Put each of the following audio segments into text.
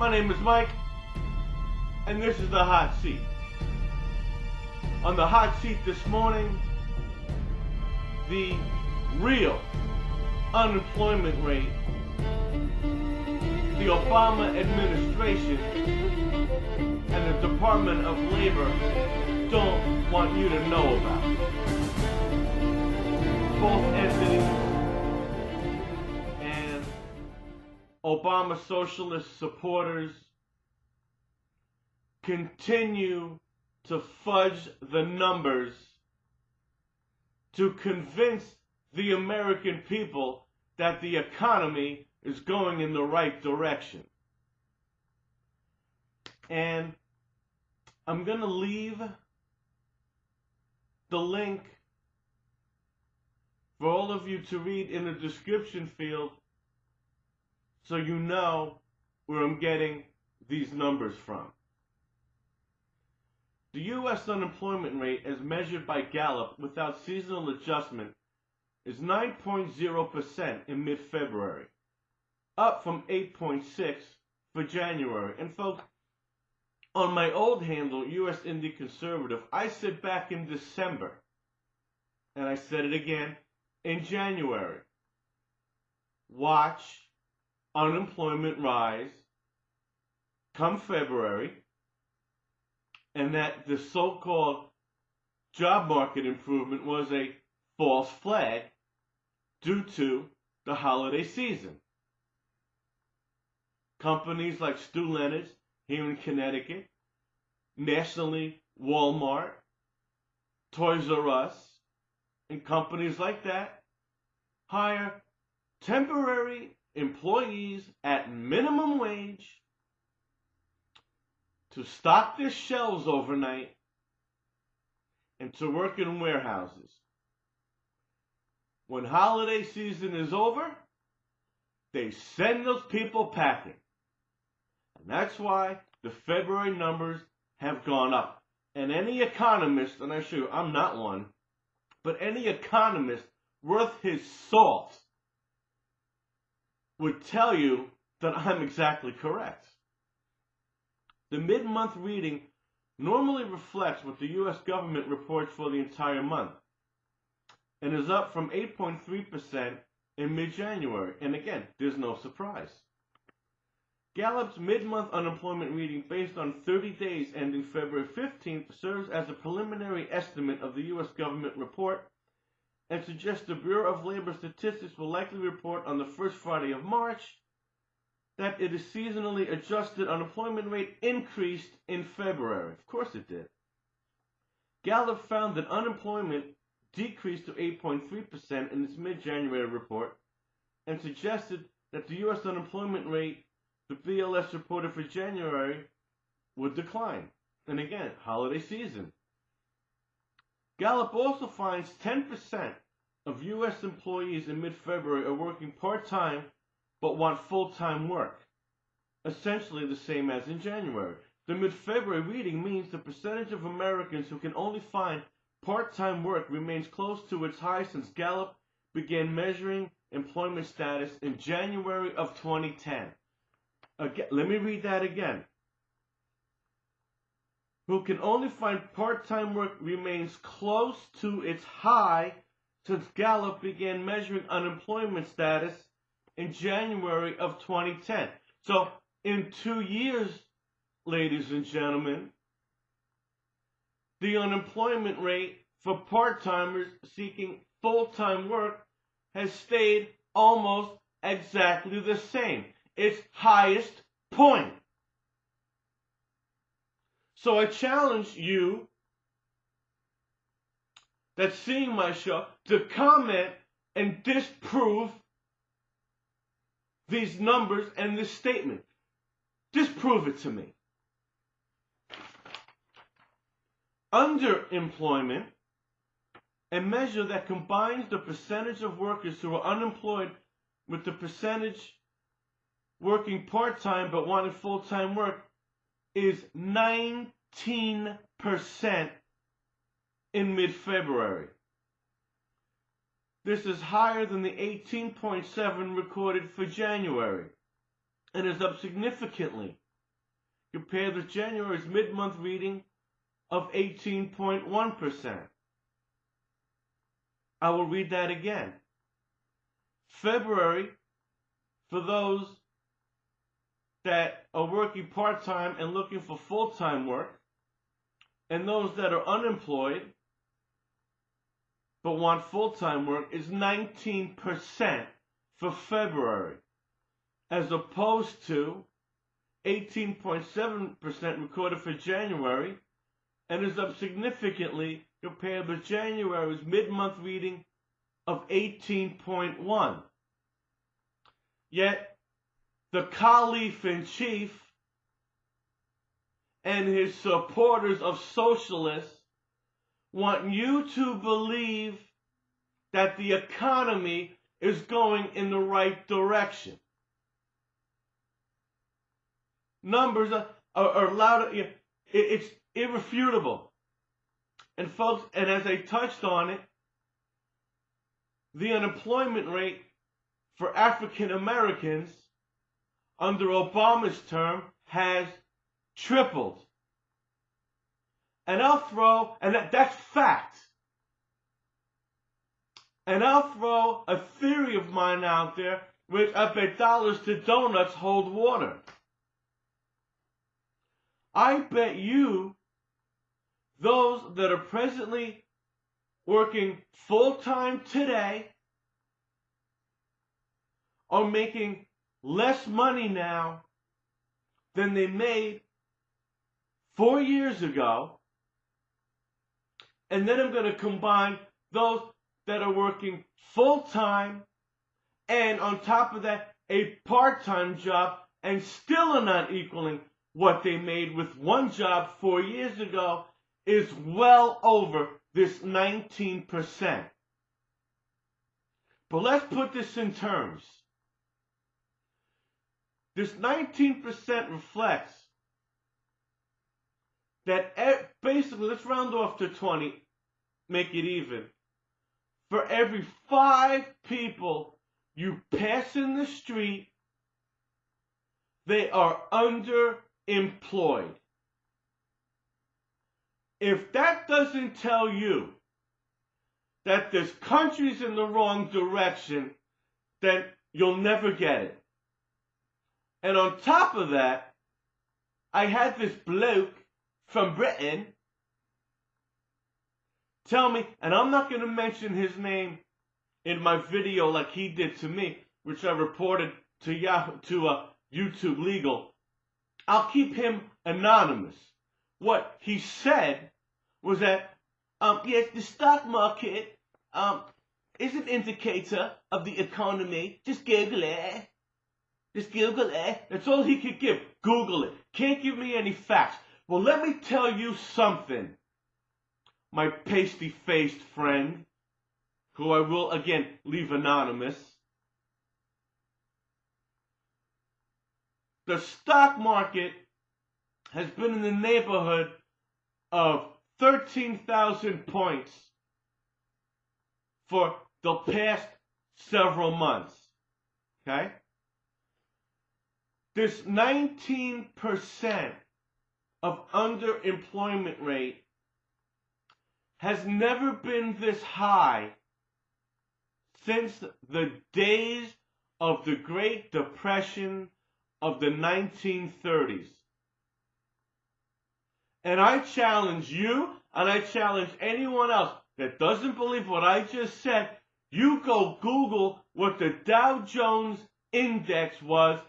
My name is Mike, and this is the Hot Seat. On the Hot Seat this morning, the real unemployment rate the Obama administration and the Department of Labor don't want you to know about. Both entities and Obama socialist supporters continue to fudge the numbers to convince the American people that the economy is going in the right direction. And I'm going to leave the link for all of you to read in the description field so you know where I'm getting these numbers from. The U.S. unemployment rate, as measured by Gallup without seasonal adjustment, is 9.0% in mid-February, up from 8.6% for January. And folks, on my old handle, US Indie Conservative, I said back in December, and I said it again in January, watch unemployment rise come February, and that the so-called job market improvement was a false flag due to the holiday season. Companies like Stu Leonard's here in Connecticut, nationally Walmart, Toys R Us, and companies like that hire temporary employees at minimum wage to stock their shelves overnight and to work in warehouses. When holiday season is over, they send those people packing. And that's why the February numbers have gone up. And any economist, and I assure you I'm not one, but any economist worth his salt would tell you that I'm exactly correct. The mid-month reading normally reflects what the U.S. government reports for the entire month and is up from 8.3% in mid-January. And again, there's no surprise. Gallup's mid-month unemployment reading based on 30 days ending February 15th serves as a preliminary estimate of the U.S. government report and suggests the Bureau of Labor Statistics will likely report on the first Friday of March that its seasonally adjusted unemployment rate increased in February. Of course it did. Gallup found that unemployment decreased to 8.3% in its mid-January report and suggested that the U.S. unemployment rate the BLS reported for January would decline. And again, holiday season. Gallup also finds 10% of U.S. employees in mid-February are working part-time but want full-time work, essentially the same as in January. The mid-February reading means the percentage of Americans who can only find part-time work remains close to its high since Gallup began measuring employment status in January of 2010. Again, let me read that again. Who can only find part-time work remains close to its high since Gallup began measuring unemployment status in January of 2010. So in 2 years, ladies and gentlemen, the unemployment rate for part-timers seeking full-time work has stayed almost exactly the same. Its highest point. So I challenge you that's seeing my show to comment and disprove these numbers and this statement. Disprove it to me. Underemployment, a measure that combines the percentage of workers who are unemployed with the percentage working part-time but wanting full-time work, is 19% in mid-February. This is higher than the 18.7 recorded for January and is up significantly compared with January's mid-month reading of 18.1%. I will read that again. February, for those that are working part-time and looking for full-time work, and those that are unemployed but want full-time work, is 19% for February, as opposed to 18.7% recorded for January, and is up significantly compared with January's mid-month reading of 18.1. Yet, the Caliph-in-Chief and his supporters of socialists want you to believe that the economy is going in the right direction. Numbers are loud. It's irrefutable. And folks, and as I touched on it, the unemployment rate for African Americans under Obama's term has tripled. And that's fact. And I'll throw a theory of mine out there, which I bet dollars to donuts hold water. I bet you those that are presently working full-time today are making less money now than they made 4 years ago. And then I'm going to combine those that are working full-time and on top of that a part-time job and still are not equaling what they made with one job 4 years ago, is well over this 19%. But let's put this in terms. This 19% reflects that basically, let's round off to 20, make it even. For every 5 people you pass in the street, they are underemployed. If that doesn't tell you that this country's in the wrong direction, then you'll never get it. And on top of that, I had this bloke from Britain tell me, and I'm not going to mention his name in my video like he did to me, which I reported to YouTube Legal. I'll keep him anonymous. What he said was that, yes, the stock market is an indicator of the economy. Just Google it. Just Google it. That's all he could give. Google it. Can't give me any facts. Well, let me tell you something, my pasty-faced friend, who I will, again, leave anonymous. The stock market has been in the neighborhood of 13,000 points for the past several months. Okay? This 19% of underemployment rate has never been this high since the days of the Great Depression of the 1930s. And I challenge you, and I challenge anyone else that doesn't believe what I just said, you go Google what the Dow Jones Index was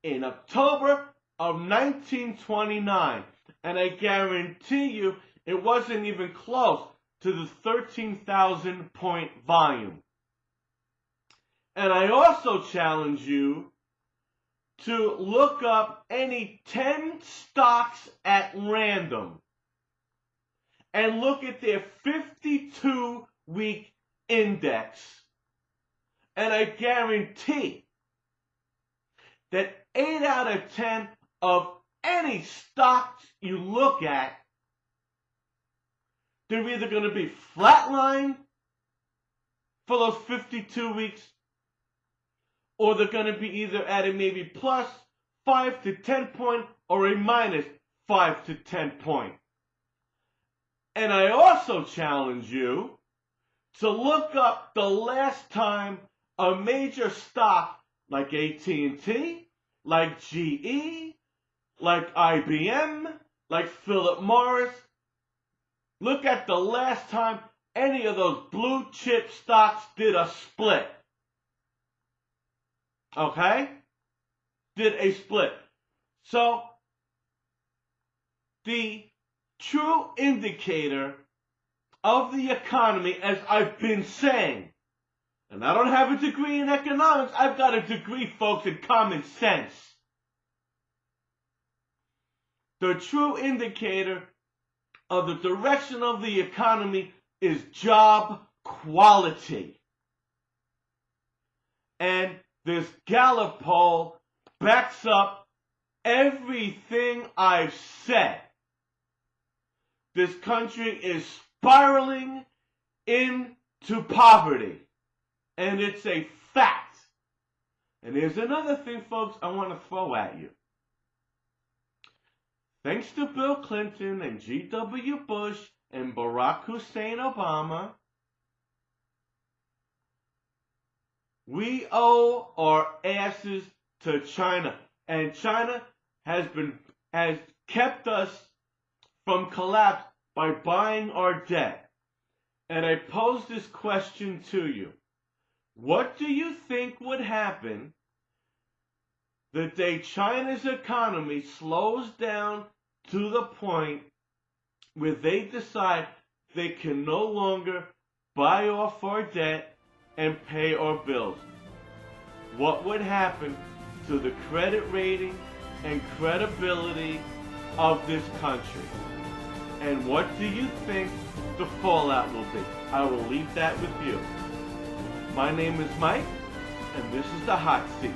in October of 1929. And I guarantee you it wasn't even close to the 13,000 point volume. And I also challenge you to look up any 10 stocks at random and look at their 52-week index. And I guarantee that 8 out of 10 of any stocks you look at, they're either going to be flatline for those 52 weeks, or they're going to be either at a maybe plus 5 to 10 point or a minus 5 to 10 point. And I also challenge you to look up the last time a major stock like AT&T, like GE, like IBM, like Philip Morris, look at the last time any of those blue chip stocks did a split. Okay? Did a split. So, the true indicator of the economy, as I've been saying, and I don't have a degree in economics, I've got a degree, folks, in common sense. The true indicator of the direction of the economy is job quality. And this Gallup poll backs up everything I've said. This country is spiraling into poverty. And it's a fact. And there's another thing, folks, I want to throw at you. Thanks to Bill Clinton and G.W. Bush and Barack Hussein Obama, we owe our asses to China. And China has kept us from collapse by buying our debt. And I pose this question to you. What do you think would happen the day China's economy slows down to the point where they decide they can no longer buy off our debt and pay our bills? What would happen to the credit rating and credibility of this country? And what do you think the fallout will be? I will leave that with you. My name is Mike, and this is The Hot Seat.